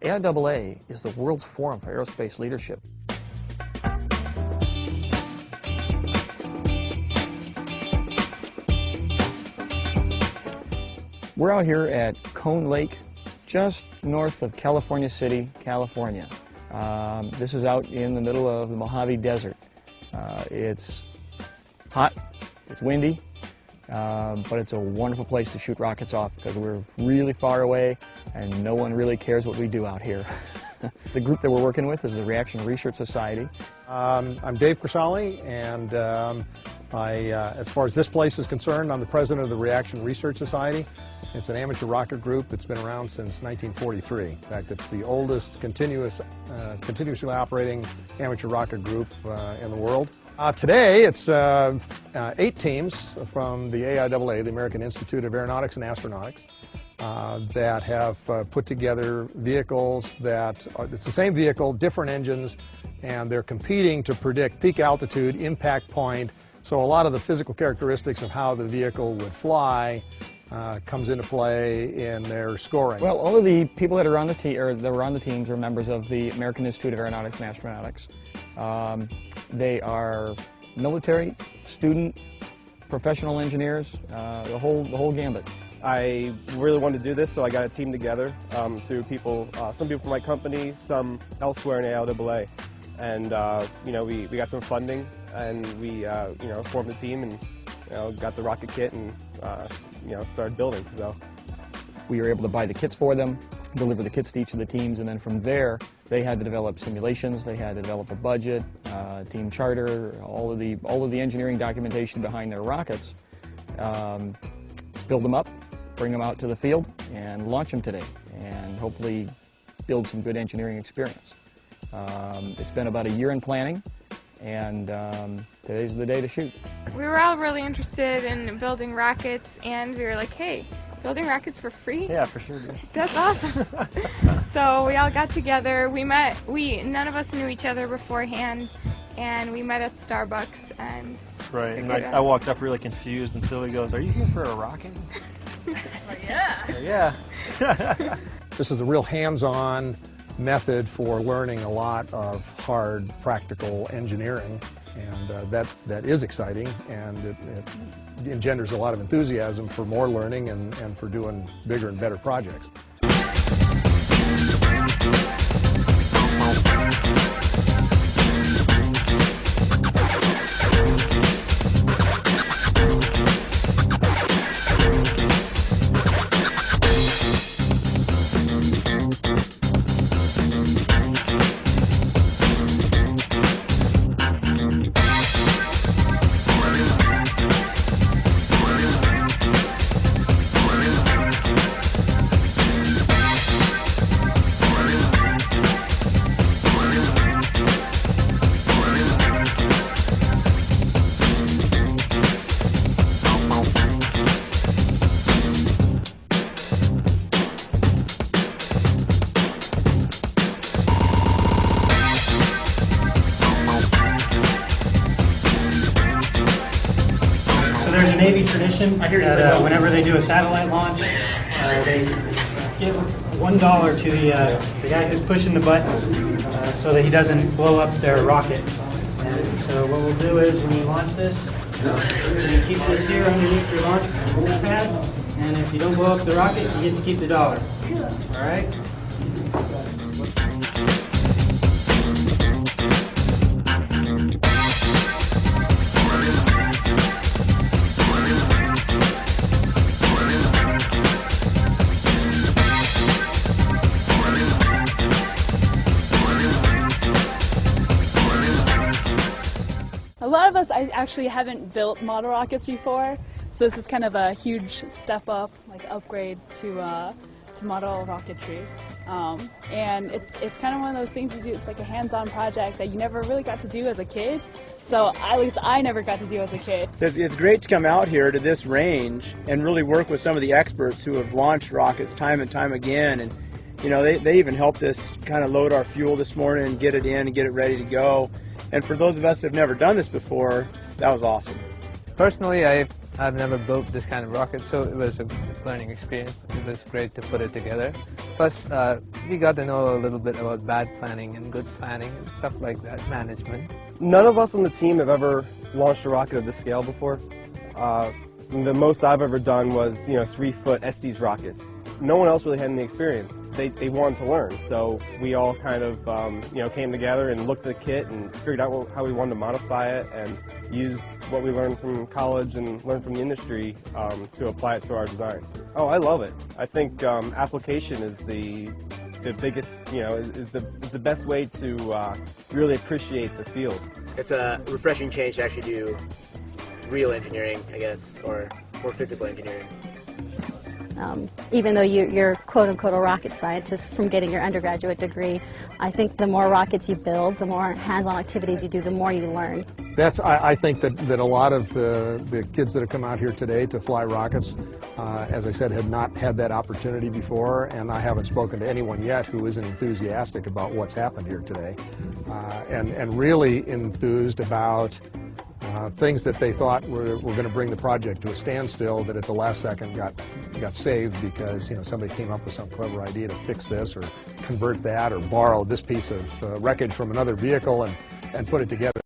AIAA is the world's forum for aerospace leadership. We're out here at Cone Lake, just north of California City, California. This is out in the middle of the Mojave Desert. It's hot, it's windy, but it's a wonderful place to shoot rockets off because we're really far away and no one really cares what we do out here. The group that we're working with is the Reaction Research Society. I'm Dave Crisali, and as far as this place is concerned, I'm the president of the Reaction Research Society. It's an amateur rocket group that's been around since 1943. In fact, it's the oldest continuously operating amateur rocket group in the world. Today, it's 8 teams from the AIAA, the American Institute of Aeronautics and Astronautics, that have put together vehicles that it's the same vehicle, different engines, and they're competing to predict peak altitude, impact point. So a lot of the physical characteristics of how the vehicle would fly comes into play in their scoring. Well, all of the people that are on the that were on the teams are members of the American Institute of Aeronautics and Astronautics. They are military, student, professional engineers, the whole gambit. I really wanted to do this, so I got a team together through people, some people from my company, some elsewhere in AIAA, and we got some funding, and we formed a team and got the rocket kit and started building. So we were able to buy the kits for them, deliver the kits to each of the teams, and then from there they had to develop simulations, they had to develop a budget, team charter, all of the engineering documentation behind their rockets, build them up, bring them out to the field, and launch them today, and hopefully build some good engineering experience. It's been about a year in planning, and today's the day to shoot. We were all really interested in building rockets, and we were like, hey, building rockets for free? yeah, for sure, dude. That's awesome. So we all got together, none of us knew each other beforehand, and we met at Starbucks. And right, and I walked up really confused, and Sylvie goes, "Are you here for a rocket?" Yeah. Yeah. This is a real hands-on method for learning a lot of hard, practical engineering, and that is exciting, and it engenders a lot of enthusiasm for more learning and for doing bigger and better projects. There's a Navy tradition that whenever they do a satellite launch, they give $1 to the guy who's pushing the button so that he doesn't blow up their rocket. And so what we'll do is when you launch this, you keep this here underneath your launch pad, and if you don't blow up the rocket, you get to keep the $1. All right? A lot of us actually haven't built model rockets before, so this is kind of a huge step up, like upgrade to model rocketry. And it's kind of one of those things you do, it's like a hands-on project that you never really got to do as a kid, so at least I never got to do as a kid. It's great to come out here to this range and really work with some of the experts who have launched rockets time and time again, and they even helped us kind of load our fuel this morning and get it in and get it ready to go. And for those of us that have never done this before, that was awesome. Personally, I've never built this kind of rocket, so it was learning experience. It was great to put it together. Plus, we got to know a little bit about bad planning and good planning and stuff like that, management. None of us on the team have ever launched a rocket of this scale before. The most I've ever done was, 3-foot Estes rockets. No one else really had any experience. They wanted to learn, so we all kind of, came together and looked at the kit and figured out how we wanted to modify it and used what we learned from college and learned from the industry to apply it to our design. Oh, I love it. I think application is the biggest, is the best way to really appreciate the field. It's a refreshing change to actually do real engineering, I guess, or more physical engineering. Even though you're quote-unquote a rocket scientist from getting your undergraduate degree, I think the more rockets you build, the more hands-on activities you do, the more you learn. I think that a lot of the kids that have come out here today to fly rockets, as I said, had not had that opportunity before, and I haven't spoken to anyone yet who isn't enthusiastic about what's happened here today, and really enthused about things that they thought were going to bring the project to a standstill, that at the last second got saved because somebody came up with some clever idea to fix this or convert that or borrow this piece of wreckage from another vehicle and put it together.